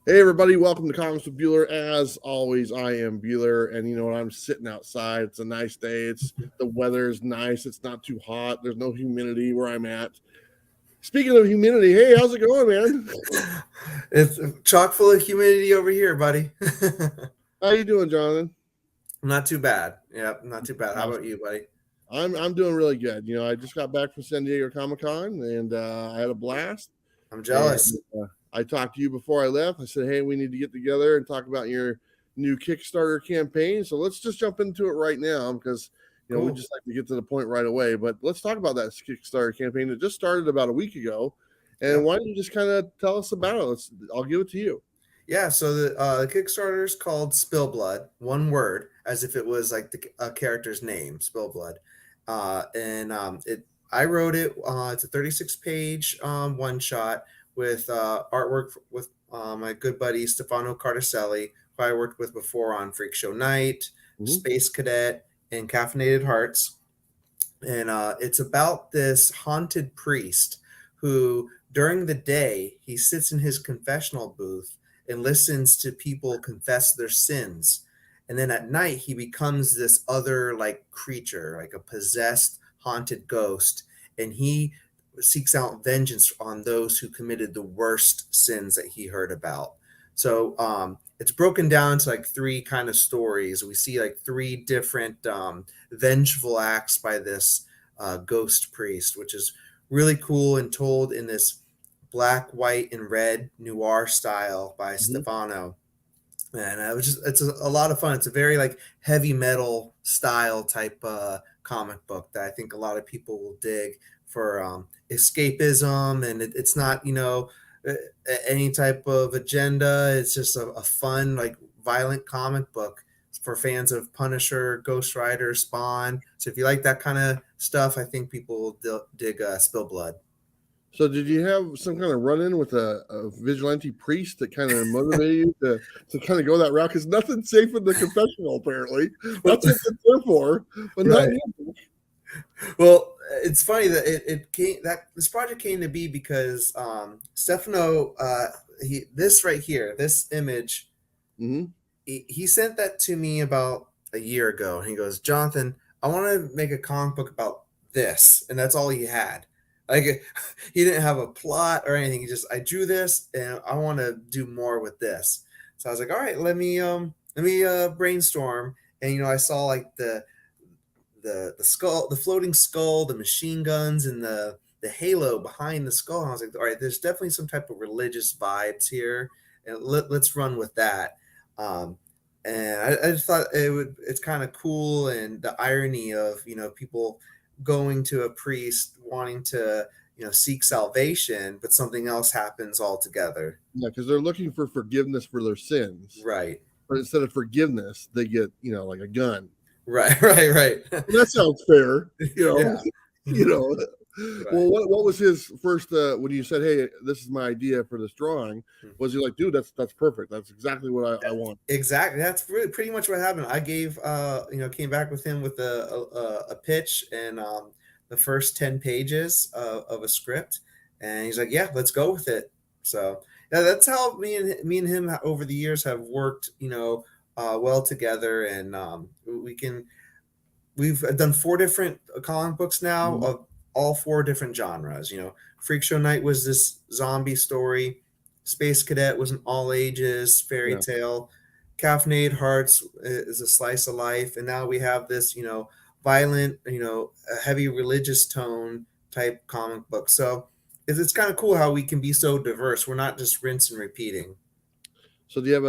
Hey everybody, welcome to Comics with Bueller. As always, I am Bueller, and you know what? I'm sitting outside. It's a nice day. The weather's nice. It's not too hot. There's no humidity where I'm at. Speaking of humidity, hey, how's it going, man? It's chock full of humidity over here, buddy. How you doing, Jonathan? Not too bad. Yeah, not too bad. How Awesome. about you, buddy? I'm doing really good. You know, I just got back from San Diego Comic-Con, and I had a blast. I'm And jealous. I talked to you before I left. I said, hey, we need to get together and talk about your new Kickstarter campaign. So let's just jump into it right now because, you know, we Cool. just like to get to the point right away. But let's talk about that Kickstarter campaign that just started about a week ago. And Yeah. why don't you just kind of tell us about it? I'll give it to you. Yeah, so the Kickstarter is called SpillBlood, one word, as if it was like the character's name, SpillBlood. I wrote it. It's a 36-page one shot with artwork with my good buddy Stefano Cardacelli, who I worked with before on Freak Show Night, Space Cadet, and Caffeinated Hearts. And it's about this haunted priest who, during the day, he sits in his confessional booth and listens to people confess their sins. And then at night, he becomes this other like creature, like a possessed, haunted ghost. And he seeks out vengeance on those who committed the worst sins that he heard about. So it's broken down to like three kind of stories. We see like three different vengeful acts by this ghost priest, which is really cool and told in this black, white, and red noir style by Stefano. And it's a lot of fun. It's a very like heavy metal style type comic book that I think a lot of people will dig for escapism, and it's not any type of agenda. It's just a fun like violent comic book for fans of Punisher, Ghost Rider, Spawn. So if you like that kind of stuff, I think people will dig SpillBlood. So did you have some kind of run-in with a vigilante priest that kind of motivated you to kind of go that route? Because nothing's safe in the confessional, apparently. That's what it's there for, but Right. not. Well, it's funny that it came that this project came to be because Stefano, this right here, this image, he sent that to me about a year ago, and he goes, Jonathan, I want to make a comic book about this, and that's all he had. Like he didn't have a plot or anything. He just, I drew this, and I want to do more with this. So I was like, all right, let me brainstorm. And I saw like the skull, the floating skull, the machine guns, and the halo behind the skull. And I was like, all right, there's definitely some type of religious vibes here, and let's run with that. And I just thought it's kind of cool, and the irony of people going to a priest wanting to seek salvation, but something else happens altogether. Yeah, because they're looking for forgiveness for their sins, Right. but instead of forgiveness, they get like a gun. Right. That sounds fair, Yeah. you know. Right. Well, what was his first when you said, "Hey, this is my idea for this drawing"? Was he like, "Dude, that's perfect. That's exactly what I want." Exactly. That's really pretty much what happened. I gave came back with him with a pitch and the first 10 pages of a script, and he's like, "Yeah, let's go with it." So yeah, that's how me and him over the years have worked, well together, and we've done 4 different comic books now of all 4 different genres. Freak Show Night was this zombie story. Space Cadet was an all ages fairy tale. Caffeinated Hearts is a slice of life, and now we have this, violent, a heavy religious tone type comic book. So it's kind of cool how we can be so diverse. We're not just rinse and repeating. So do you have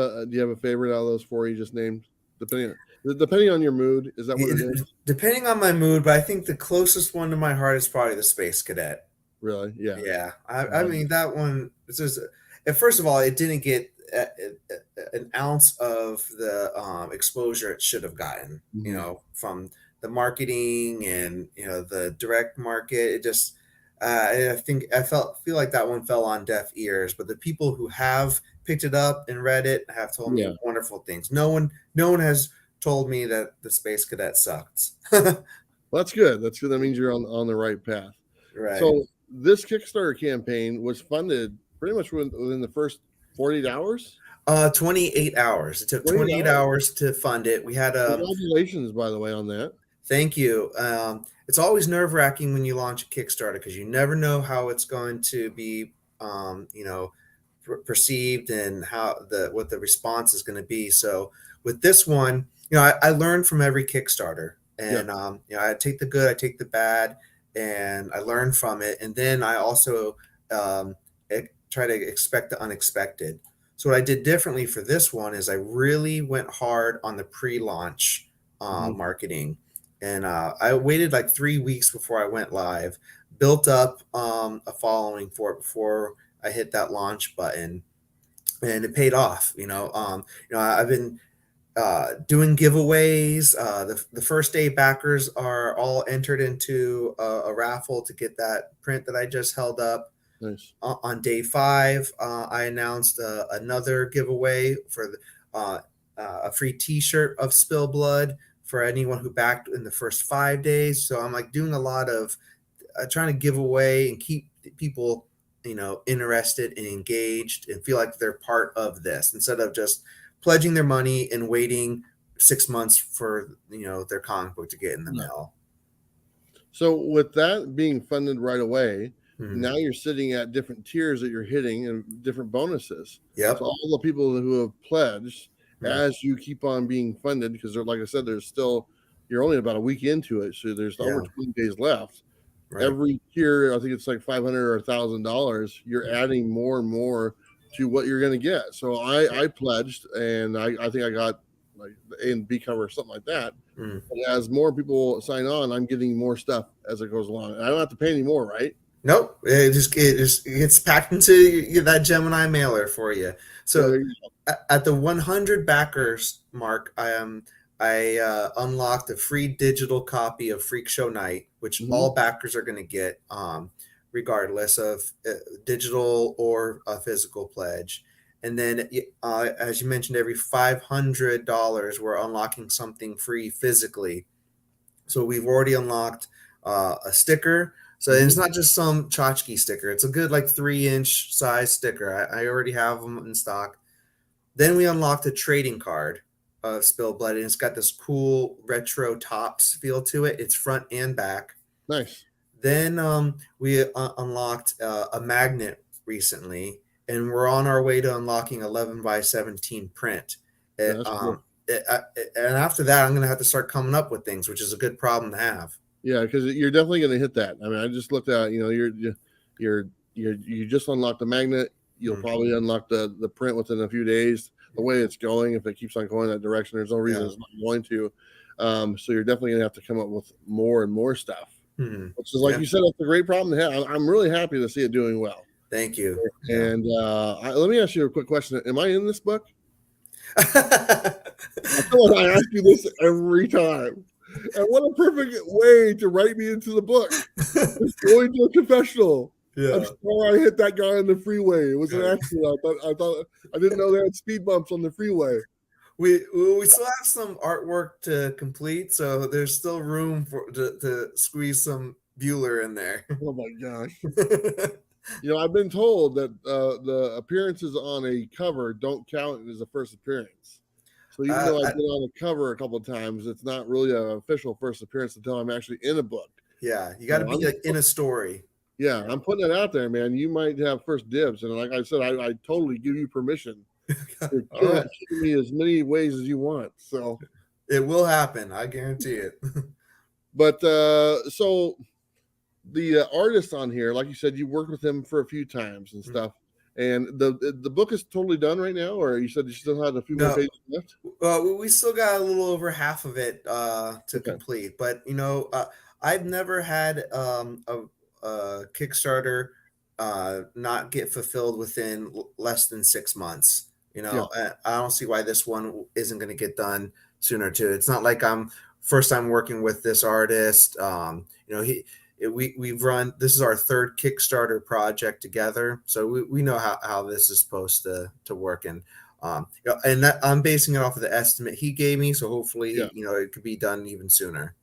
a favorite out of those 4 you just named? Depending on your mood, is that what it is? Depending on my mood, but I think the closest one to my heart is probably the Space Cadet. Really? Yeah. Yeah. I mean, that one, it's just, first of all, it didn't get an ounce of the exposure it should have gotten, from the marketing and, the direct market. It just, I think feel like that one fell on deaf ears, but the people who have picked it up and read it have told me wonderful things. No one has told me that the Space Cadet sucks. Well, that's good. That's good. That means you're on the right path. Right. So this Kickstarter campaign was funded pretty much within the first 48 hours. 28 hours. It took 28 28 hours. hours to fund it. We had a Congratulations, by the way, on that. Thank you. It's always nerve-wracking when you launch a Kickstarter because you never know how it's going to be, perceived and what the response is going to be. So with this one, I learned from every Kickstarter, Yeah. and I take the good, I take the bad, and I learn from it. And then I also try to expect the unexpected. So what I did differently for this one is I really went hard on the pre-launch marketing. And I waited like 3 weeks before I went live, built up a following for it before I hit that launch button, and it paid off. I've been doing giveaways. The first day backers are all entered into a raffle to get that print that I just held up. Nice. On day 5, I announced another giveaway for a free T-shirt of SpillBlood for anyone who backed in the first 5 days. So I'm like doing a lot of trying to give away and keep people, interested and engaged and feel like they're part of this instead of just pledging their money and waiting 6 months for, their comic book to get in the mail. So with that being funded right away, now you're sitting at different tiers that you're hitting and different bonuses. Yep. So all the people who have pledged, as you keep on being funded, because like I said, you're only about a week into it, so there's over 20 days left. Right. Every tier, I think it's like $500 or $1,000. You're adding more and more to what you're going to get. So I pledged, and I think I got like the A and B cover or something like that. And as more people sign on, I'm getting more stuff as it goes along. And I don't have to pay any more, right? Nope, it just gets packed into that Gemini mailer for you. So at the 100 backers mark, I unlocked a free digital copy of Freak Show Night, which all backers are going to get, regardless of digital or a physical pledge. And then, as you mentioned, every $500 we're unlocking something free physically. So we've already unlocked a sticker. So it's not just some tchotchke sticker. It's a good 3-inch size sticker. I already have them in stock. Then we unlocked a trading card of SpillBlood, and it's got this cool retro tops feel to it. It's front and back. Nice. Then we unlocked a magnet recently, and we're on our way to unlocking 11x17 print. Cool. And after that, I'm going to have to start coming up with things, which is a good problem to have. Yeah, because you're definitely going to hit that. I mean, I just looked at, you just unlocked the magnet. You'll probably unlock the print within a few days. The way it's going, if it keeps on going that direction, there's no reason it's not going to. So you're definitely going to have to come up with more and more stuff. Which is, like you said, that's a great problem to have. I'm really happy to see it doing well. Thank you. And let me ask you a quick question. Am I in this book? I feel like I ask you this every time. And what a perfect way to write me into the book. It's going to a confessional. Yeah. I'm sorry I hit that guy on the freeway. It was an accident. I didn't know they had speed bumps on the freeway. We still have some artwork to complete, so there's still room to squeeze some Bueller in there. Oh my gosh. I've been told that the appearances on a cover don't count as a first appearance. So even though I've been on the cover a couple of times, it's not really an official first appearance until I'm actually in a book. Yeah, you got to be in a story. Yeah, I'm putting it out there, man. You might have first dibs, and like I said, I totally give you permission to keep me as many ways as you want. So it will happen, I guarantee it. But so the artist on here, like you said, you worked with him for a few times and stuff. And the book is totally done right now, or you said you still had a few more pages left? We still got a little over half of it to complete. But I've never had a Kickstarter not get fulfilled within less than 6 months. I don't see why this one isn't going to get done sooner too. It's not like I'm first time working with this artist. We've run, this is our third Kickstarter project together, so we know how this is supposed to work, and that I'm basing it off of the estimate he gave me, so hopefully it could be done even sooner.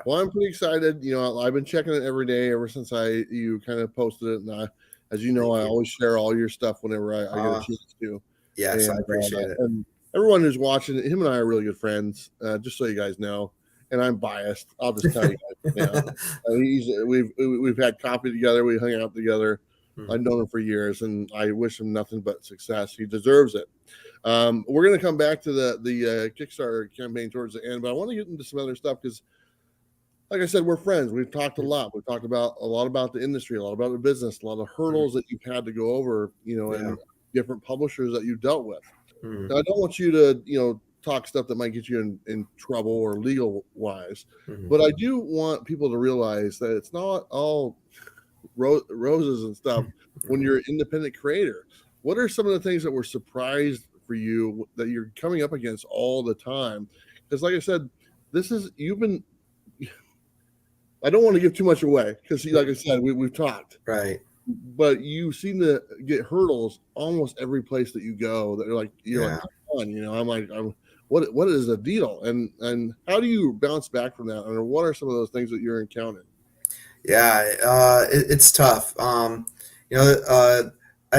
Well, I'm pretty excited. I've been checking it every day ever since you kind of posted it, and As you know, Thank I you. always share all your stuff whenever I get a chance to. Yes, I appreciate it. And everyone who's watching, him and I are really good friends, just so you guys know. And I'm biased. I'll just tell you guys now. We've had coffee together. We hung out together. I've known him for years, and I wish him nothing but success. He deserves it. We're going to come back to the Kickstarter campaign towards the end, but I want to get into some other stuff because, like I said, we're friends. We've talked a lot. We've talked about a lot about the industry, a lot about the business, a lot of hurdles that you've had to go over, and different publishers that you've dealt with. Now, I don't want you to, talk stuff that might get you in trouble or legal wise, but I do want people to realize that it's not all roses and stuff when you're an independent creator. What are some of the things that were surprised for you that you're coming up against all the time? Because, like I said, I don't want to give too much away because, like I said, we've talked. Right. But you seem to get hurdles almost every place that you go. That you're like, come on, I'm like, what is the deal? And how do you bounce back from that? And what are some of those things that you're encountering? Yeah, it's tough. I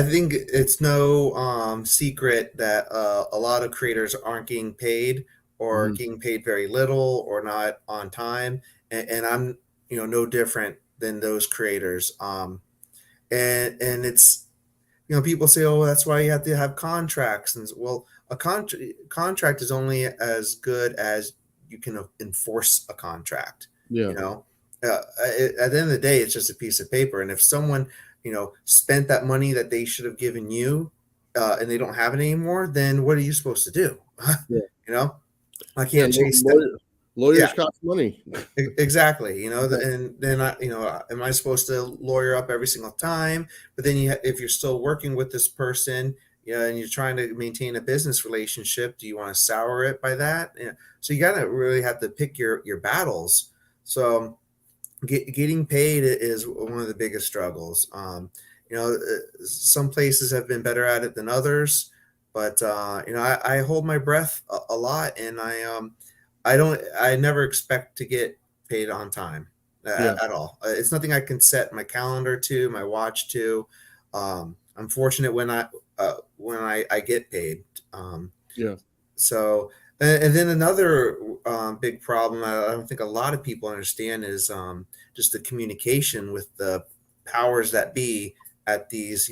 think it's no secret that a lot of creators aren't getting paid or getting paid very little or not on time, and I'm no different than those creators. And it's people say, oh, that's why you have to have contracts, and well, a contract is only as good as you can enforce a contract. Yeah. At the end of the day, it's just a piece of paper. And if someone, spent that money that they should have given you, and they don't have it anymore, then what are you supposed to do? Yeah. I can't chase them. Lawyers cost money. Exactly. And then am I supposed to lawyer up every single time? But then if you're still working with this person, and you're trying to maintain a business relationship, do you want to sour it by that? So you got to really have to pick your battles. So getting paid is one of the biggest struggles. Some places have been better at it than others, but I hold my breath a lot, and I never expect to get paid on time at all. It's nothing I can set my calendar to, my watch to. I'm fortunate when I get paid. So, and then another big problem I don't think a lot of people understand is just the communication with the powers that be at these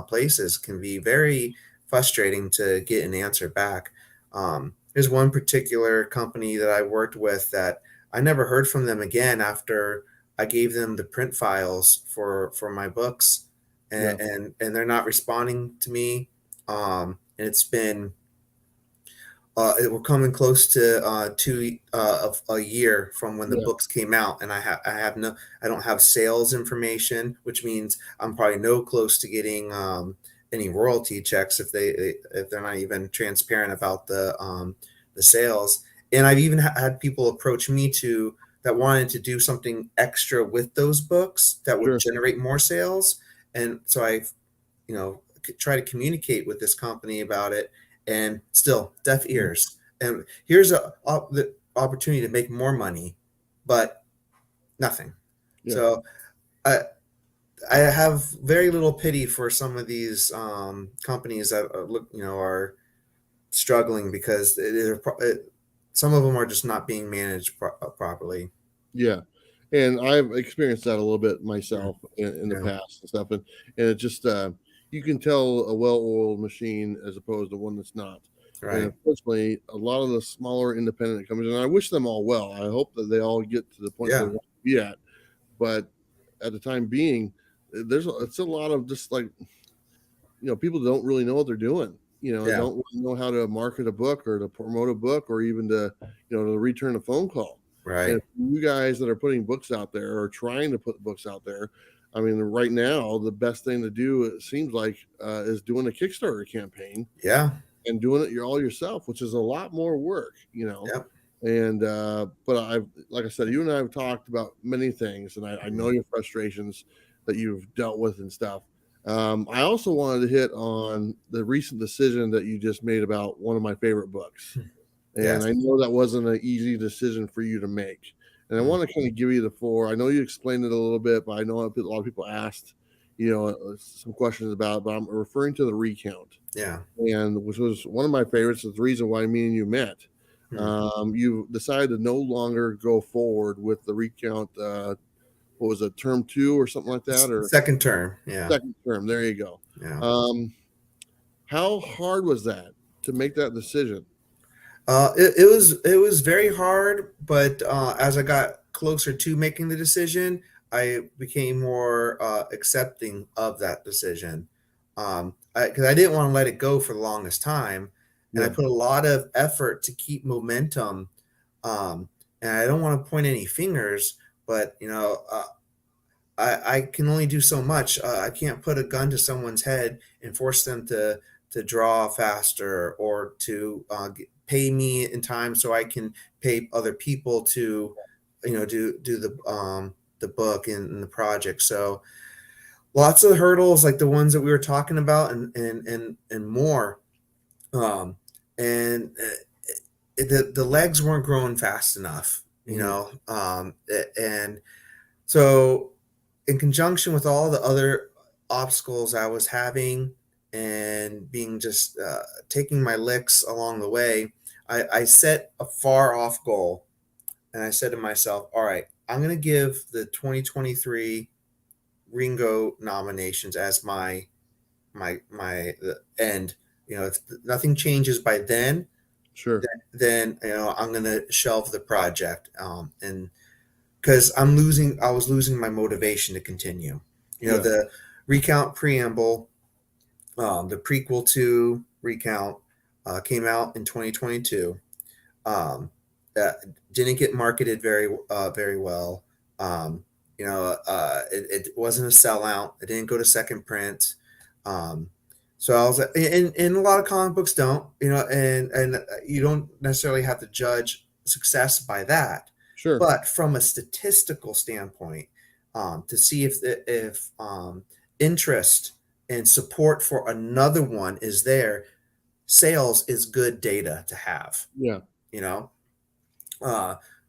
places can be very frustrating to get an answer back. There's one particular company that I worked with that I never heard from them again after I gave them the print files for my books, and they're not responding to me. And it's been we're coming close to a year from when the books came out, and I don't have sales information, which means I'm probably no close to getting any royalty checks if they're not even transparent about the sales. And I've even had people approach me that wanted to do something extra with those books that would generate more sales. And so I try to communicate with this company about it, and still deaf ears. And here's the opportunity to make more money, but nothing. So I have very little pity for some of these companies that are struggling because some of them are just not being managed properly. Yeah. And I've experienced that a little bit myself in the past and stuff. And it just, you can tell a well-oiled machine as opposed to one that's not. Right. And unfortunately, a lot of the smaller independent companies, and I wish them all well. I hope that they all get to the point they want to be at. But at the time being, it's a lot of just like, people don't really know what they're doing. Don't really know how to market a book or to promote a book or even to return a phone call. Right. And you guys that are putting books out there or trying to put books out there, I mean, right now, the best thing to do, it seems like, is doing a Kickstarter campaign. Yeah. And doing it all yourself, which is a lot more work, Yep. And, but like I said, you and I have talked about many things, and I know your frustrations that you've dealt with and stuff. I also wanted to hit on the recent decision that you just made about one of my favorite books. And I know that wasn't an easy decision for you to make. And I want to kind of give you the floor. I know you explained it a little bit, but I know a lot of people asked, some questions about, but I'm referring to the Recount. Yeah. And which was one of my favorites. Is the reason why me and you met. You decided to no longer go forward with the Recount. What was it, term 2 or something like that, or second term? Yeah. second term? There you go. Yeah. How hard was that to make that decision? It was very hard, but as I got closer to making the decision, I became more accepting of that decision. Because I didn't want to let it go for the longest time, and I Yeah. put a lot of effort to keep momentum. Um, and I don't want to point any fingers, but I can only do so much. I can't put a gun to someone's head and force them to draw faster or to pay me in time so I can pay other people to, do the book and the project. So lots of hurdles like the ones that we were talking about, and more. Um, and the legs weren't growing fast enough, and so in conjunction with all the other obstacles I was having and being just taking my licks along the way, I set a far off goal, and I said to myself, all right, I'm going to give the 2023 Ringo nominations as the end. If nothing changes by then, Sure. then I'm going to shelve the project, and because I was losing my motivation to continue. Yeah. The Recount preamble, the prequel to Recount, came out in 2022. Didn't get marketed very well. It wasn't a sellout. It didn't go to second print. So I was like, and a lot of comic books don't, and you don't necessarily have to judge success by that. Sure. But from a statistical standpoint, to see if interest and support for another one is there, sales is good data to have. Yeah.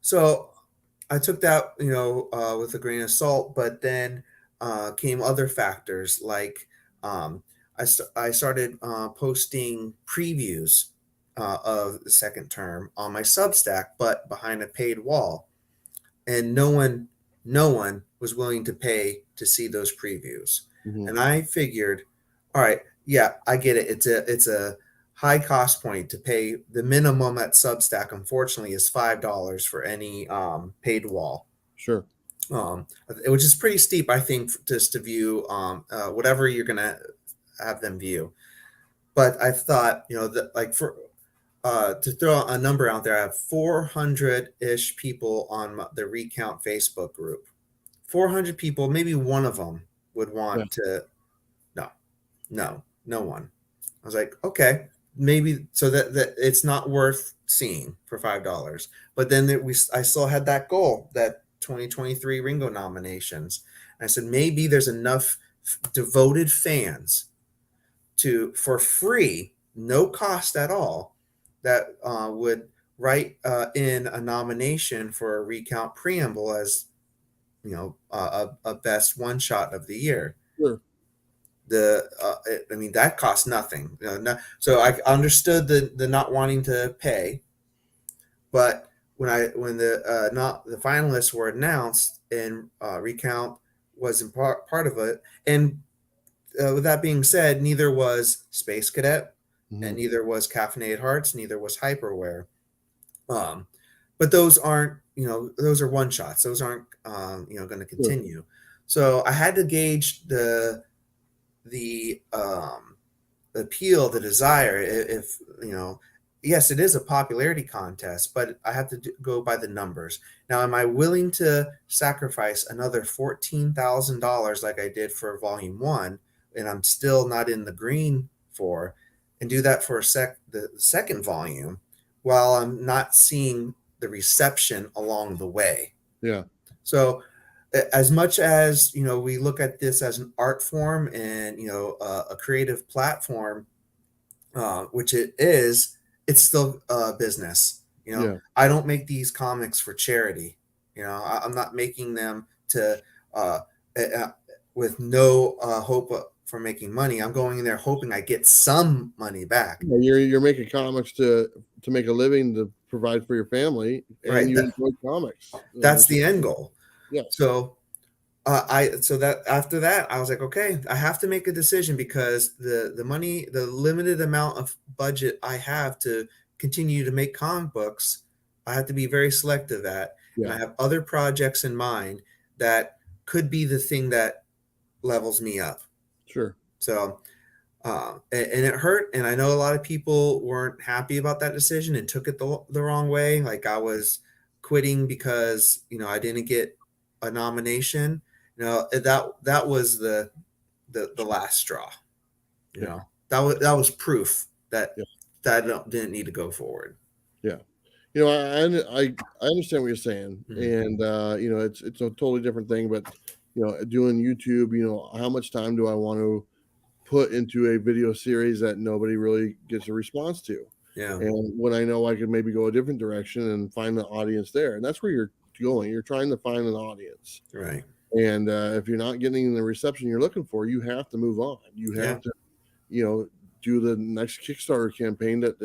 So I took that with a grain of salt, but then came other factors like I started posting previews of the second term on my Substack, but behind a paid wall, and no one was willing to pay to see those previews. And I figured, all right, yeah, I get it. It's a high cost point to pay. The minimum at Substack, unfortunately, is $5 for any paid wall. Sure. Which is pretty steep, I think, just to view whatever you're gonna have them view. But I thought, that like for to throw a number out there, I have 400-ish people on the Recount Facebook group. 400 people, maybe one of them would want to. No one. I was like, okay, maybe so that it's not worth seeing for $5. But then I still had that goal, that 2023 Ringo nominations. And I said, maybe there's enough devoted fans for free, no cost at all, that would write in a nomination for a Recount preamble as a best one shot of the year. Sure. That costs nothing. So I understood the not wanting to pay, but when the finalists were announced and Recount wasn't part of it, and with that being said, neither was Space Cadet, and neither was Caffeinated Hearts, neither was Hyperware. But those aren't, those are one shots. Those aren't, going to continue. Sure. So I had to gauge the appeal, the desire. If yes, it is a popularity contest, but I have to go by the numbers. Now, am I willing to sacrifice another $14,000 like I did for Volume 1, and I'm still not in the green for, and do that for the second volume while I'm not seeing the reception along the way? Yeah. So as much as we look at this as an art form and a creative platform, which it is, it's still a business. I don't make these comics for charity. I'm not making them to with no hope for making money. I'm going in there hoping I get some money back. You're making comics to make a living, to provide for your family, and Right. you enjoy comics. That's the end goal. Yes. So that after that, I was like, okay, I have to make a decision because the money, the limited amount of budget I have to continue to make comic books, I have to be very selective at. Yeah. And I have other projects in mind that could be the thing that levels me up. Sure. So, and it hurt. And I know a lot of people weren't happy about that decision and took it the wrong way. Like I was quitting because, I didn't get a nomination. That was the last straw. That was proof that that I didn't need to go forward. Yeah. I understand what you're saying, and it's a totally different thing. But doing YouTube, how much time do I want to put into a video series that nobody really gets a response to? Yeah. And when I know I could maybe go a different direction and find the audience there, and that's where you're going. You're trying to find an audience, right? And if you're not getting the reception you're looking for, you have to move on. You have to, do the next Kickstarter campaign that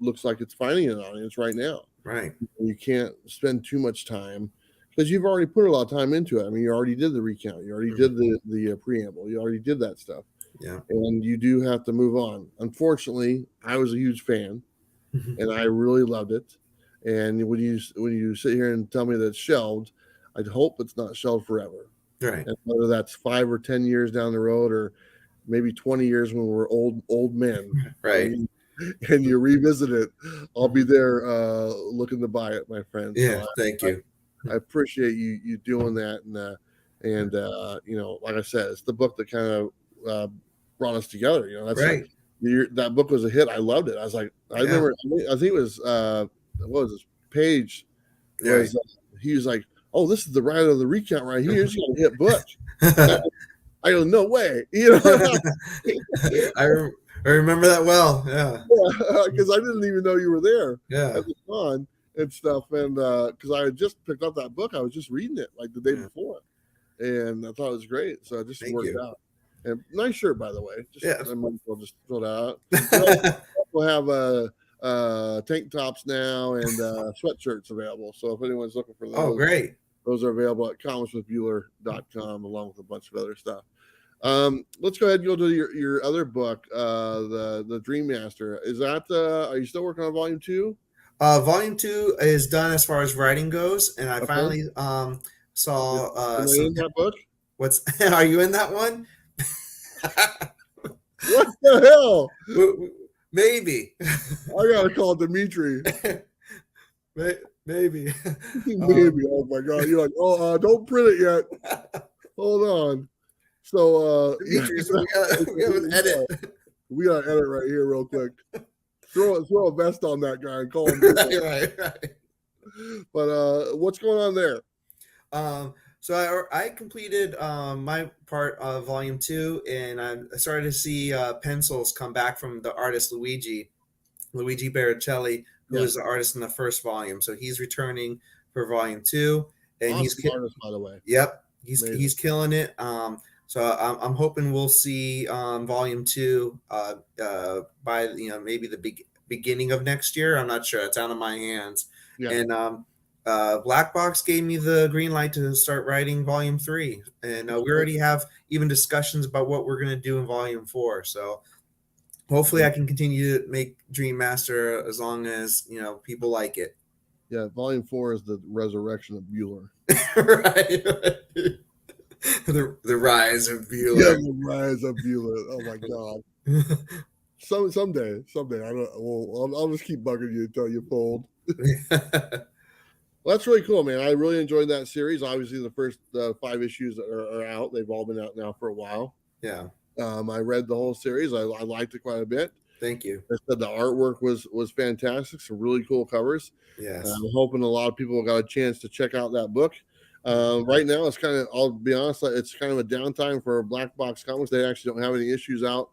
looks like it's finding an audience right now. Right. You can't spend too much time because you've already put a lot of time into it. I mean, you already did the recount. You already did the preamble. You already did that stuff. Yeah. And you do have to move on. Unfortunately, I was a huge fan, and I really loved it. And when you sit here and tell me that it's shelved, I hope it's not shelved forever. Right. And whether that's 5 or 10 years down the road, or maybe 20 years when we're old men, right? And you revisit it, I'll be there looking to buy it, my friend. Yeah, so thank you. I appreciate you doing that, and like I said, it's the book that kind of brought us together. That's right. That book was a hit. I loved it. I was like, I remember. I think it was what was this Page? Was he was like, oh, this is the writer of the recount right here. He's gonna hit book. I go, no way. I remember that well. Yeah. Because I didn't even know you were there. Yeah. At the con and stuff. And because I had just picked up that book, I was just reading it like the day before. And I thought it was great. So I just worked out. And nice shirt, by the way. I might as well just throw that out. We'll have tank tops now and sweatshirts available. So if anyone's looking for those. Oh, great. Those are available at comicswithbueller.com along with a bunch of other stuff. Let's go ahead and go to your other book, the Dream Master. Is that are you still working on volume 2? Volume 2 is done as far as writing goes, and I finally saw in that book. Are you in that one? What the hell? Maybe. I gotta call Dimitri. Maybe. Maybe. Oh my God! You're like, don't print it yet. Hold on. So Dimitri, we have an edit. We got to edit right here real quick. Throw a vest on that guy and call him. right. But what's going on there? So I completed my part of volume 2, and I started to see pencils come back from the artist Luigi Baricelli, who was the artist in the first volume. So he's returning for volume 2, and he's artist, by the way. Yep, he's killing it. So I'm hoping we'll see volume 2 by maybe the beginning of next year. I'm not sure. It's out of my hands. Yeah. And Blackbox gave me the green light to start writing volume 3, and we already have even discussions about what we're going to do in volume 4. So hopefully I can continue to make Dream Master as long as people like it. Yeah, volume 4 is the resurrection of Bueller. Right. The rise of Bueller. Yeah, the rise of Bueller. Oh my God. Someday. I don't. Well, I'll just keep bugging you until you fold. Well, that's really cool, man. I really enjoyed that series. Obviously, the first 5 issues are out. They've all been out now for a while. Yeah. I read the whole series. I liked it quite a bit. Thank you. I said the artwork was fantastic. Some really cool covers. Yes. I'm hoping a lot of people got a chance to check out that book. Right now, it's kind of, I'll be honest, it's kind of a downtime for Blackbox Comics. They actually don't have any issues out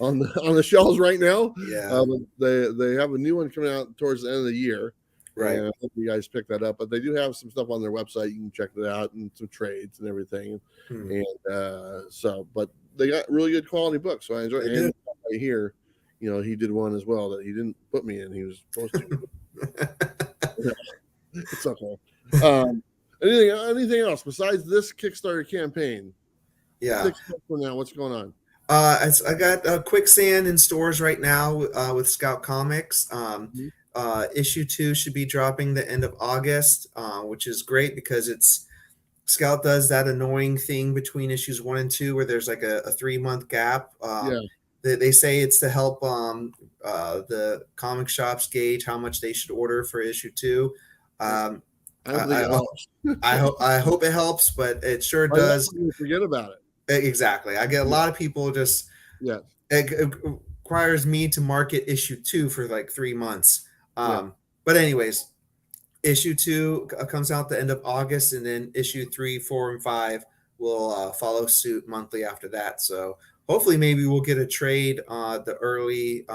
on the shelves right now. Yeah. They have a new one coming out towards the end of the year. Right. And I hope you guys pick that up. But they do have some stuff on their website. You can check it out and some trades and everything. And but they got really good quality books. So I enjoy it. And right here, he did one as well that he didn't put me in. He was supposed to. It's okay. Anything else besides this Kickstarter campaign? Yeah. 6 months from now, what's going on? I got Quicksand in stores right now with Scout Comics. Issue 2 should be dropping the end of August, which is great because Scout does that annoying thing between issues 1 and 2 where there's like a 3-month gap. They say it's to help the comic shops gauge how much they should order for issue 2. I hope it helps, but it sure does. Forget about it. Exactly. I get a lot of people just. Yeah. It requires me to market issue 2 for like 3 months. But anyways, issue 2 comes out the end of August, and then issue 3, 4, and 5 will follow suit monthly after that. So hopefully, maybe we'll get a trade the early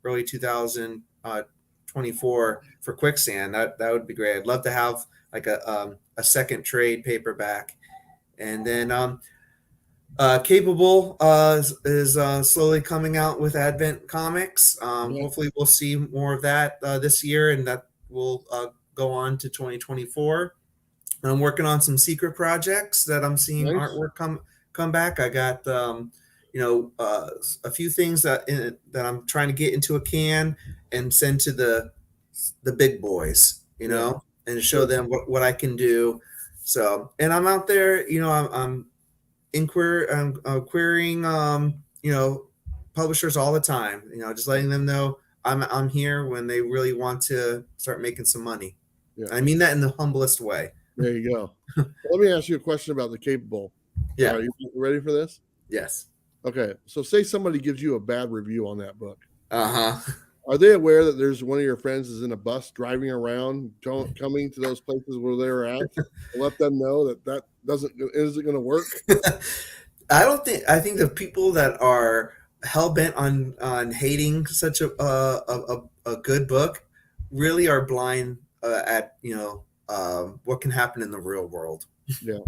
2024 for Quicksand. That would be great. I'd love to have like a second trade paperback, and then. Capable is slowly coming out with Advent Comics. Hopefully we'll see more of that this year, and that will go on to 2024. I'm working on some secret projects that I'm seeing artwork come back. I got a few things that I'm trying to get into a can and send to the big boys, and show them what I can do. So, and I'm out there, I'm querying publishers all the time, just letting them know I'm here when they really want to start making some money. I mean that in the humblest way. There you go. Let me ask you a question about the Capable. Are you ready for this? Yes. Okay, so say somebody gives you a bad review on that book. Are they aware that there's one of your friends is in a bus driving around, coming to those places where they were at? Let them know that isn't going to work. I think the people that are hell bent on hating such a good book really are blind at what can happen in the real world. Yeah,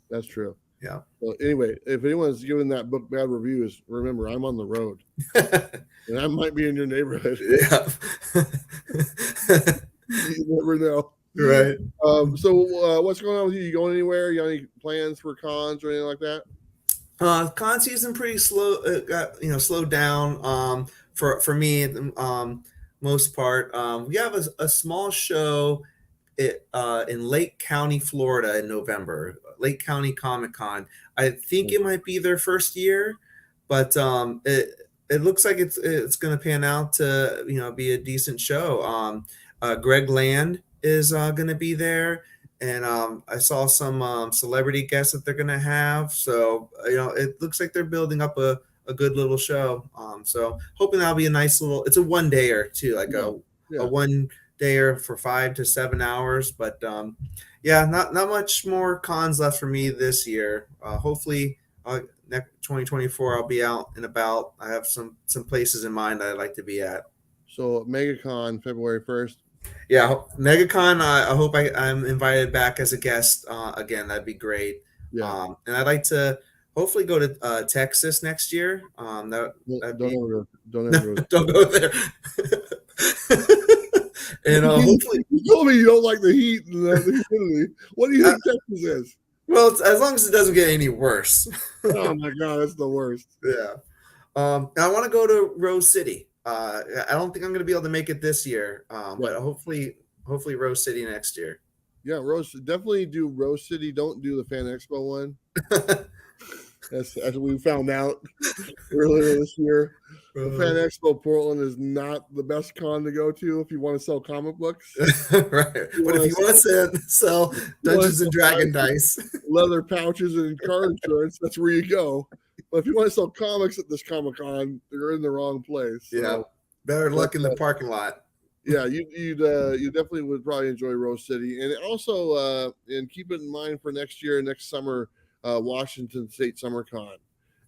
that's true. Yeah. Well, anyway, if anyone's giving that book bad reviews, remember I'm on the road, and I might be in your neighborhood. Yeah. You never know. Right. So what's going on with you? You going anywhere? You got any plans for cons or anything like that? Con season pretty slow. Got slowed down. For me, most part. We have a small show in Lake County, Florida, in November. Lake County Comic Con. I think it might be their first year, but it looks like it's going to pan out to be a decent show. Greg Land is going to be there, and I saw some celebrity guests that they're going to have. So it looks like they're building up a good little show. So hoping that'll be a nice little. It's a one-dayer too, like a one-dayer for 5 to 7 hours. But not much more cons left for me this year. Hopefully, next 2024 I'll be out and about. I have some places in mind that I'd like to be at. So MegaCon February 1st. Yeah, MegaCon. I hope I'm invited back as a guest again. That'd be great. Yeah. And I'd like to hopefully go to Texas next year. Don't ever don't go there. And hopefully, you told me you don't like the heat and the humidity. What do you think Texas is? Well, as long as it doesn't get any worse. Oh my God, that's the worst. Yeah. I want to go to Rose City. I don't think I'm going to be able to make it this year, but hopefully Rose City next year. Yeah, definitely do Rose City. Don't do the Fan Expo one. As we found out earlier this year. The Fan Expo Portland is not the best con to go to if you want to sell comic books. Right. But if you want to sell Dungeons and Dragon dice, leather pouches, and car insurance, that's where you go. But if you want to sell comics at this Comic-Con, you're in the wrong place. So. Yeah. Better luck in the parking lot. Yeah, you definitely would probably enjoy Rose City. And also, and keep it in mind for next summer, Washington State Summer Con.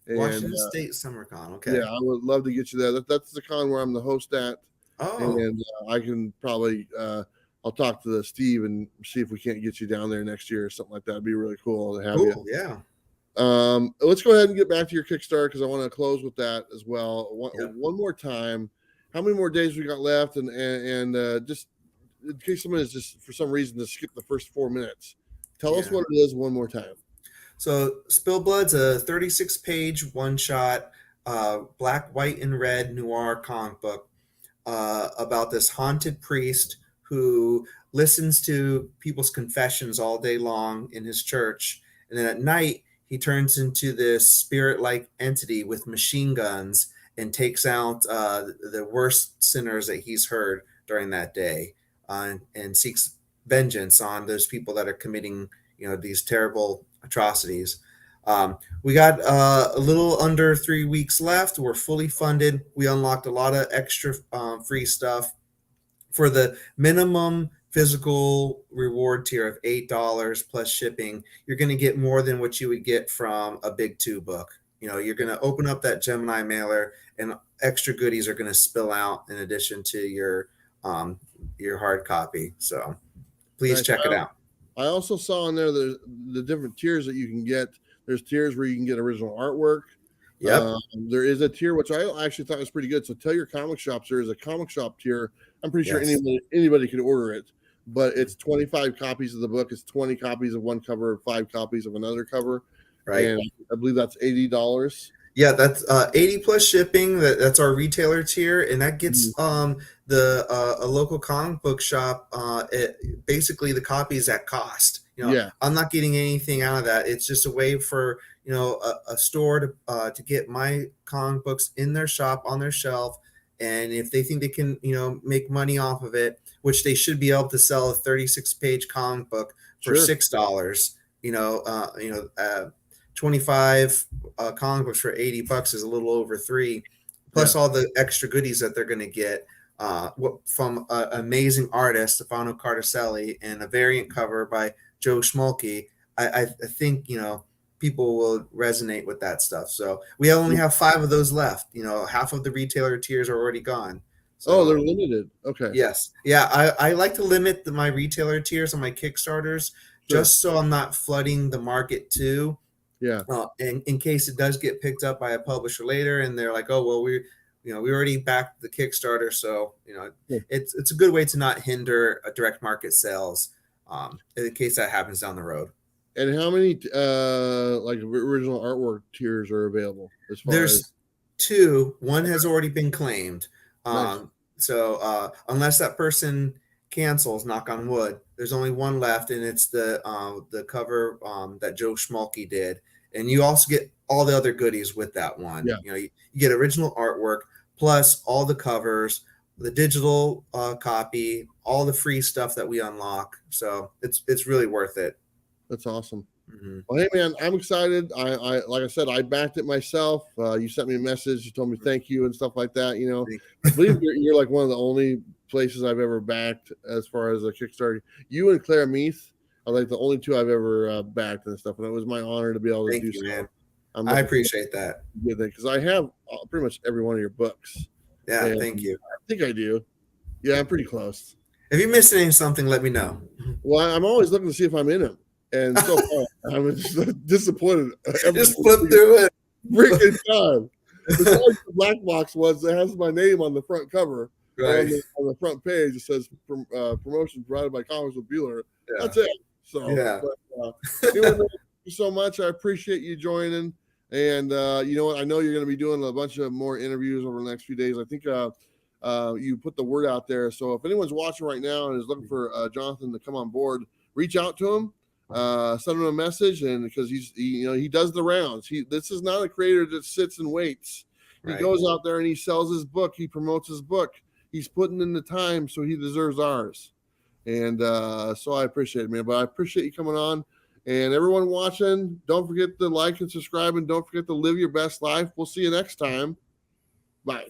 Washington State Summer Con. Okay. Yeah, I would love to get you there. That's the con where I'm the host at. Oh. And I can probably I'll talk to Steve and see if we can't get you down there next year or something like that. It'd be really cool to have you. Yeah. Let's go ahead and get back to your Kickstarter because I want to close with that as well. One more time, how many more days we got left? And just in case someone is just for some reason to skip the first 4 minutes, tell us what it is one more time. So SpillBlood's a 36-page one-shot, black, white, and red noir comic book about this haunted priest who listens to people's confessions all day long in his church, and then at night he turns into this spirit-like entity with machine guns and takes out the worst sinners that he's heard during that day, and seeks vengeance on those people that are committing, these terrible atrocities. We got a little under 3 weeks left. We're fully funded. We unlocked a lot of extra free stuff. For the minimum physical reward tier of $8 plus shipping, you're going to get more than what you would get from a big 2 book. You're going to open up that Gemini mailer and extra goodies are going to spill out in addition to your hard copy. So please check it out. I also saw in there the different tiers that you can get. There's tiers where you can get original artwork. Yep. There is a tier which I actually thought was pretty good. So tell your comic shops there is a comic shop tier. I'm pretty sure anybody could order it, but it's 25 copies of the book. It's 20 copies of one cover, 5 copies of another cover. Right. And I believe that's $80. Yeah, that's 80 plus shipping. That's our retailer tier, and that gets a local comic book shop basically the copies at cost. I'm not getting anything out of that. It's just a way for a store to get my comic books in their shop on their shelf, and if they think they can make money off of it, which they should be able to sell a 36-page comic book for $6. 25 comic books for $80 is a little over $3, plus all the extra goodies that they're going to get from an amazing artist, Stefano Cartaselli, and a variant cover by Joe Schmolke. I think people will resonate with that stuff. So we only have 5 of those left. Half of the retailer tiers are already gone. So, they're limited. Okay. Yes. Yeah. I like to limit my retailer tiers on my Kickstarters just so I'm not flooding the market too. Yeah. In case it does get picked up by a publisher later, and they're like, "Oh, well, we already backed the Kickstarter," so it's a good way to not hinder a direct market sales in case that happens down the road. And how many original artwork tiers are available? There's 2. One has already been claimed. Nice. So unless that person cancels, knock on wood, there's only one left, and it's the cover that Joe Schmolke did, and you also get all the other goodies with that one. You get original artwork plus all the covers, the digital copy, all the free stuff that we unlock. So it's really worth it. That's awesome. Mm-hmm. Well, hey man, I'm excited. I like I said, I backed it myself. You sent me a message, you told me thank you and stuff like that. I believe you're like one of the only places I've ever backed as far as a Kickstarter. You and Claire Meath are like the only 2 I've ever backed and stuff, and it was my honor to be able to do so. Man. I appreciate that because I have pretty much every one of your books. Yeah, thank you. I think I do. Yeah, I'm pretty close. If you're missing something, let me know. Well, I'm always looking to see if I'm in them. And so far, I'm just disappointed. Just flip through it. Freaking time. Besides the Blackbox ones that has my name on the front cover. Right. On the front page, it says promotion provided by Comics with Bueller. Yeah. That's it. So, anyway, thank you so much. I appreciate you joining. And you know what? I know you're going to be doing a bunch of more interviews over the next few days. I think you put the word out there. So if anyone's watching right now and is looking for Jonathan to come on board, reach out to him. Send him a message, and because he does the rounds. This is not a creator that sits and waits. He goes out there and he sells his book. He promotes his book. He's putting in the time, so he deserves ours. And so I appreciate it, man. But I appreciate you coming on. And everyone watching, don't forget to like and subscribe, and don't forget to live your best life. We'll see you next time. Bye.